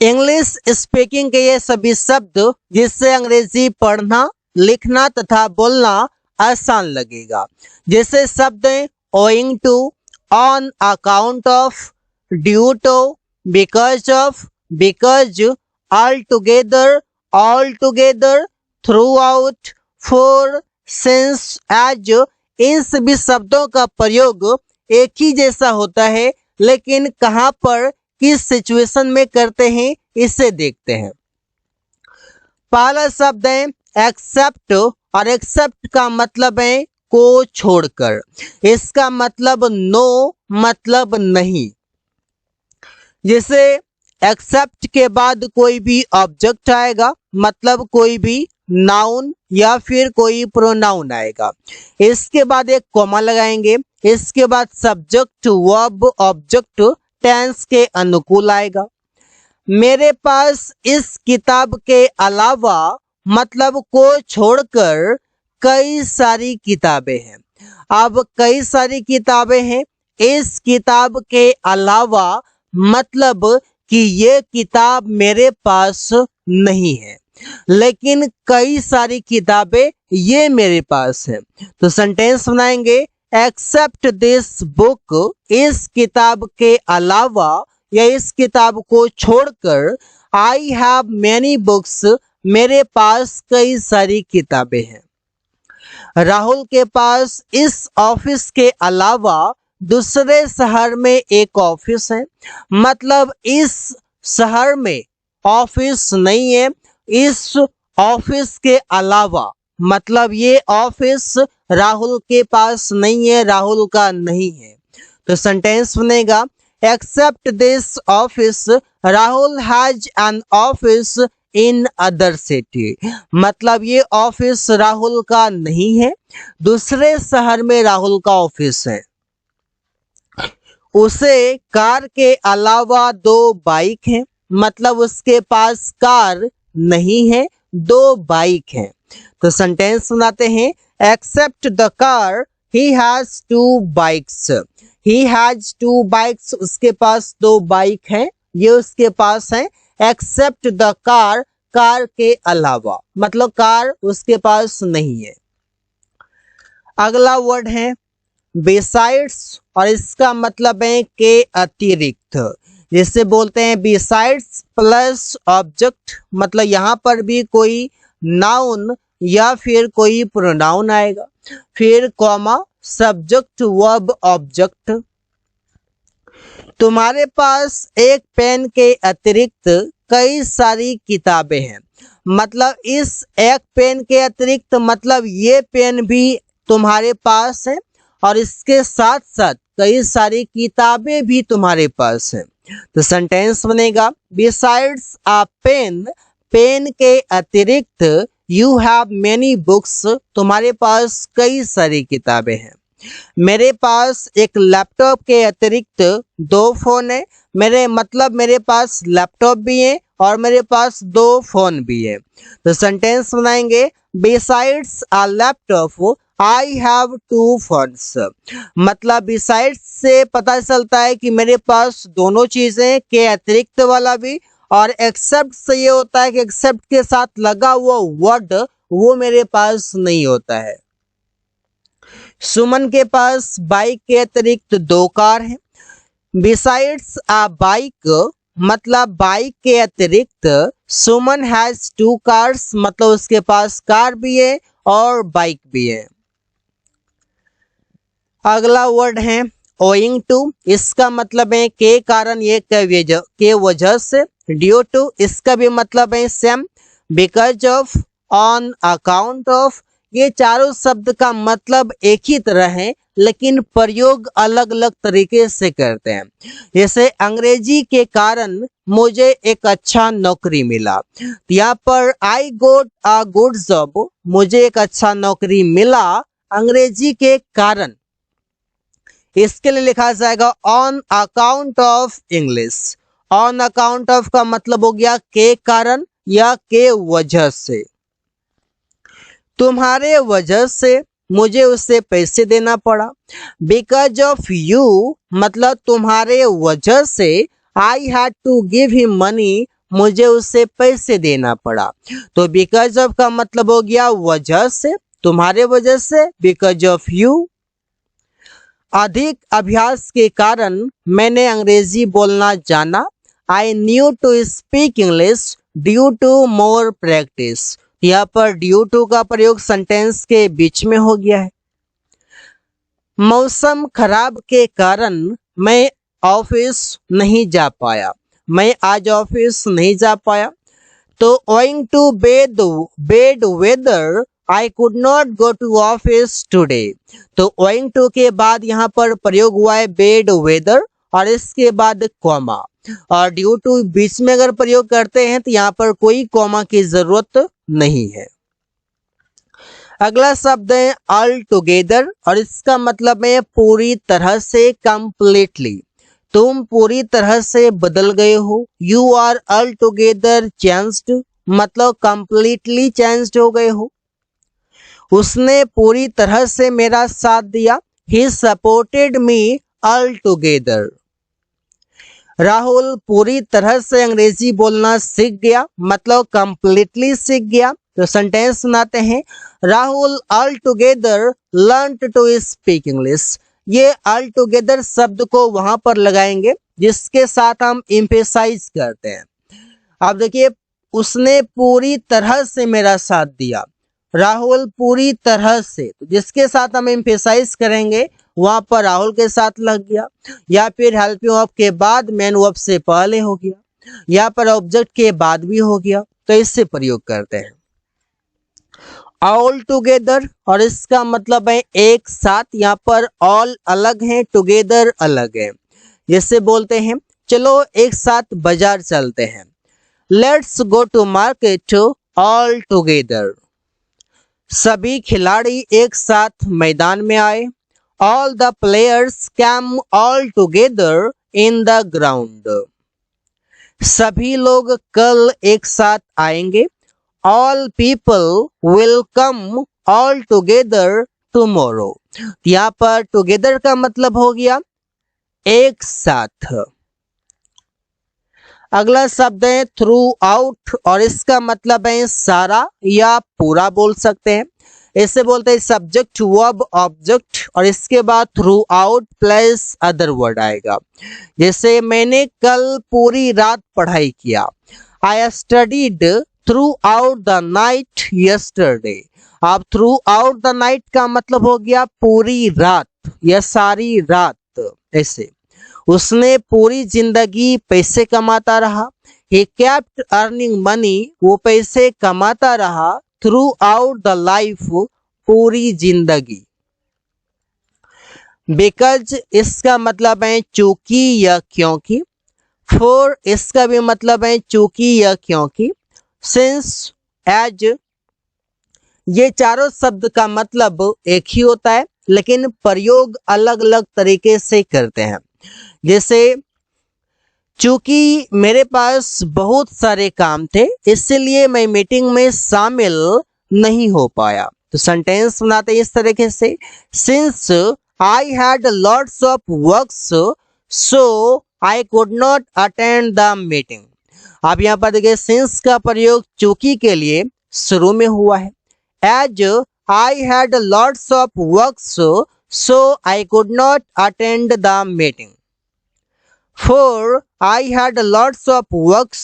English speaking के ये सभी शब्द जिससे अंग्रेजी पढ़ना, लिखना तथा बोलना आसान लगेगा। जैसे शब्द हैं owing to, on account of, due to, because of, because, all together, throughout, for, since, as. इन सभी शब्दों का प्रयोग एक ही जैसा होता है, लेकिन कहाँ पर किस सिचुएशन में करते हैं इसे देखते हैं। पहला शब्द है एक्सेप्ट, और एक्सेप्ट का मतलब है को छोड़कर। इसका मतलब नो मतलब नहीं। जैसे एक्सेप्ट के बाद कोई भी ऑब्जेक्ट आएगा, मतलब कोई भी नाउन या फिर कोई प्रोनाउन आएगा। इसके बाद एक कॉमा लगाएंगे, इसके बाद सब्जेक्ट, वर्ब, ऑब्जेक्ट टेंस के अनुकूल आएगा। मेरे पास इस किताब के अलावा मतलब को छोड़कर कई सारी किताबें हैं। अब कई सारी किताबें हैं, इस किताब के अलावा मतलब कि ये किताब मेरे पास नहीं है, लेकिन कई सारी किताबें ये मेरे पास है। तो सेंटेंस बनाएंगे एक्सेप्ट दिस बुक, इस किताब के अलावा या इस किताब को छोड़कर, आई हैव मैनी बुक्स, मेरे पास कई सारी किताबें हैं। राहुल के पास इस ऑफिस के अलावा दूसरे शहर में एक ऑफिस है, मतलब इस शहर में ऑफिस नहीं है, इस ऑफिस के अलावा मतलब ये ऑफिस राहुल के पास नहीं है, राहुल का नहीं है। तो सेंटेंस बनेगा except this office, Rahul has an office in other city. मतलब ये ऑफिस राहुल का नहीं है, दूसरे शहर में राहुल का ऑफिस है। उसे कार के अलावा दो बाइक हैं, मतलब उसके पास कार नहीं है, दो बाइक हैं। तो सेंटेंस सुनाते हैं except the car, he has two bikes. He has two bikes, उसके पास दो बाइक हैं, ये उसके पास है। एक्सेप्ट द कार, कार के अलावा मतलब कार उसके पास नहीं है। अगला वर्ड है बिसाइड्स, और इसका मतलब है के अतिरिक्त। जिसे बोलते हैं बिसाइड्स प्लस ऑब्जेक्ट, मतलब यहाँ पर भी कोई नाउन या फिर कोई प्रोनाउन आएगा, फिर कॉमा, सब्जेक्ट, वर्ब, ऑब्जेक्ट। तुम्हारे पास एक पेन के अतिरिक्त कई सारी किताबें हैं, मतलब इस एक पेन के अतिरिक्त मतलब ये पेन भी तुम्हारे पास है, और इसके साथ साथ कई सारी किताबें भी तुम्हारे पास हैं। तो सेंटेंस बनेगा बिसाइड्स अ पेन, पेन के अतिरिक्त यू हैव मेनी बुक्स, तुम्हारे पास कई सारी किताबें हैं। मेरे पास एक लैपटॉप के अतिरिक्त दो फोन है, मेरे पास लैपटॉप भी है और मेरे पास दो फोन भी है। तो सेंटेंस बनाएंगे besides a laptop I have two phones. मतलब बिसाइड्स से पता चलता है कि मेरे पास दोनों चीजें, के अतिरिक्त वाला भी, और एक्सेप्ट से ये होता है कि एक्सेप्ट के साथ लगा हुआ वर्ड वो मेरे पास नहीं होता है। सुमन के पास बाइक के अतिरिक्त दो कार हैं। बिसाइड्स अ बाइक मतलब बाइक के अतिरिक्त सुमन हैज टू कार्स, मतलब उसके पास कार भी है और बाइक भी है। अगला वर्ड है ओइंग टू, इसका मतलब है के कारण, ये के वजह से। ड्यू टू, इसका भी मतलब है same. Because of, on account of, ये चारों शब्द का मतलब एक ही तरह है, लेकिन प्रयोग अलग अलग तरीके से करते हैं। जैसे अंग्रेजी के कारण मुझे एक अच्छा नौकरी मिला, यहाँ पर आई गोट अ गुड जॉब, मुझे एक अच्छा नौकरी मिला अंग्रेजी के कारण। इसके लिए लिखा जाएगा on account of English. On account of का मतलब हो गया के कारण या के वजह से। तुम्हारे वजह से मुझे उसे पैसे देना पड़ा। बिकॉज ऑफ यू मतलब तुम्हारे वजह से I had to give him money, मुझे उसे पैसे देना पड़ा। तो बिकॉज ऑफ का मतलब हो गया वजह से, तुम्हारे वजह से, बिकॉज ऑफ यू। अधिक अभ्यास के कारण मैंने अंग्रेजी बोलना जाना। I knew to speak English due to more practice. यहाँ पर ड्यू टू का प्रयोग सेंटेंस के बीच में हो गया है। मौसम खराब के कारण मैं ऑफिस नहीं जा पाया। मैं आज ऑफिस नहीं जा पाया। तो owing to bad weather I could not go to office today। तो owing to के बाद यहाँ पर प्रयोग हुआ है bad weather और इसके बाद कॉमा, और due to बीच में अगर प्रयोग करते हैं तो यहाँ पर कोई कॉमा की जरूरत नहीं है। अगला शब्द है ऑल टुगेदर और इसका मतलब है पूरी तरह से, कंप्लीटली। तुम पूरी तरह से बदल गए हो। You are all together changed, मतलब कंप्लीटली चेंज्ड हो गए हो। उसने पूरी तरह से मेरा साथ दिया। He supported me all together. Rahul पूरी तरह से अंग्रेजी बोलना सीख गया, मतलब कंप्लीटली सीख गया। तो सेंटेंस सुनाते हैं, Rahul all together learn to speak English. ये ऑल टुगेदर शब्द को वहां पर लगाएंगे जिसके साथ हम एम्फेसाइज करते हैं। अब देखिए, उसने पूरी तरह से मेरा साथ दिया। राहुल पूरी तरह से, तो जिसके साथ हम एम्फेसाइज करेंगे वहां पर राहुल के साथ लग गया, या फिर हेल्पिंग वर्ब के बाद मेन वर्ब से पहले हो गया, यहाँ पर ऑब्जेक्ट के बाद भी हो गया। तो इससे प्रयोग करते हैं ऑल टुगेदर और इसका मतलब है एक साथ। यहाँ पर ऑल अलग है, टुगेदर अलग है। जैसे बोलते हैं चलो एक साथ बाजार चलते हैं। Let's go to market all together. सभी खिलाड़ी एक साथ मैदान में आए। All the players came all together in the ground. सभी लोग कल एक साथ आएंगे। All people will come all together tomorrow. यहाँ पर टुगेदर का मतलब हो गया एक साथ। अगला शब्द है थ्रू आउट और इसका मतलब है सारा या पूरा बोल सकते हैं। इसे बोलते हैं सब्जेक्ट वर्ब ऑब्जेक्ट और इसके बाद through out plus other word आएगा। जैसे मैंने कल पूरी रात पढ़ाई किया। I studied through out the night yesterday. अब थ्रू आउट द नाइट का मतलब हो गया पूरी रात या सारी रात। ऐसे उसने पूरी जिंदगी पैसे कमाता रहा। He kept earning money, वो पैसे कमाता रहा थ्रू आउट द लाइफ, पूरी जिंदगी। बिकॉज इसका मतलब है चूंकि या क्योंकि। फॉर इसका भी मतलब है चूंकि या क्योंकि। सिंस, एज, ये चारों शब्द का मतलब एक ही होता है लेकिन प्रयोग अलग अलग तरीके से करते हैं। जैसे चूंकि मेरे पास बहुत सारे काम थे इसलिए मैं मीटिंग में शामिल नहीं हो पाया। तो सेंटेंस बनाते हैं इस तरीके से, since I had lots of works so I could not attend the meeting. अब यहाँ पर देखिए सिंस का प्रयोग चूंकि के लिए शुरू में हुआ है। As I had lots of works so I could not attend the meeting. For I had lots of works,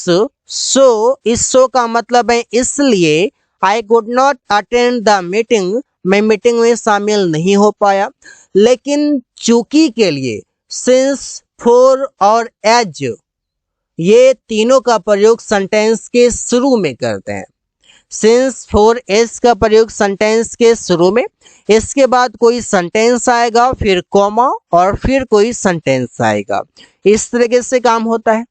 so इस so का मतलब है इसलिए I could not attend the meeting, मैं मीटिंग में शामिल नहीं हो पाया। लेकिन चूंकि के लिए since, for और as ये तीनों का प्रयोग सेंटेंस के शुरू में करते हैं। सिंस, फॉर, एस का प्रयोग सेंटेंस के शुरू में, इसके बाद कोई सेंटेंस आएगा, फिर कॉमा और फिर कोई सेंटेंस आएगा। इस तरीके से काम होता है।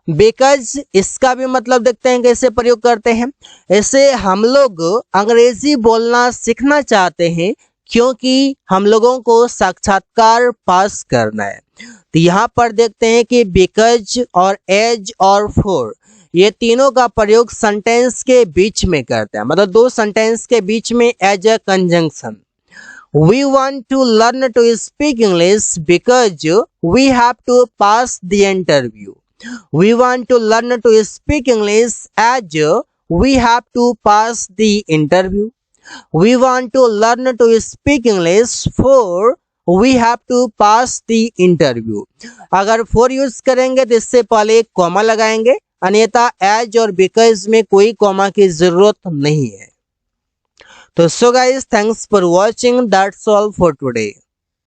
बिकॉज इसका भी मतलब देखते हैं कैसे प्रयोग करते हैं। ऐसे हम लोग अंग्रेजी बोलना सीखना चाहते हैं क्योंकि हम लोगों को साक्षात्कार पास करना है। तो यहाँ पर देखते हैं कि बिकॉज और एज और फॉर ये तीनों का प्रयोग सेंटेंस के बीच में करते हैं, मतलब दो सेंटेंस के बीच में as a conjunction. We want to learn to speak English because we have to pass the interview। We want to learn to speak English as we have to pass the interview. We want to learn to speak English for we have to pass the interview. अगर for use करेंगे तो इससे पहले एक comma लगाएंगे, अन्यथा as और because में कोई कॉमा की जरूरत नहीं है। तो so guys, thanks for watching, that's all for today.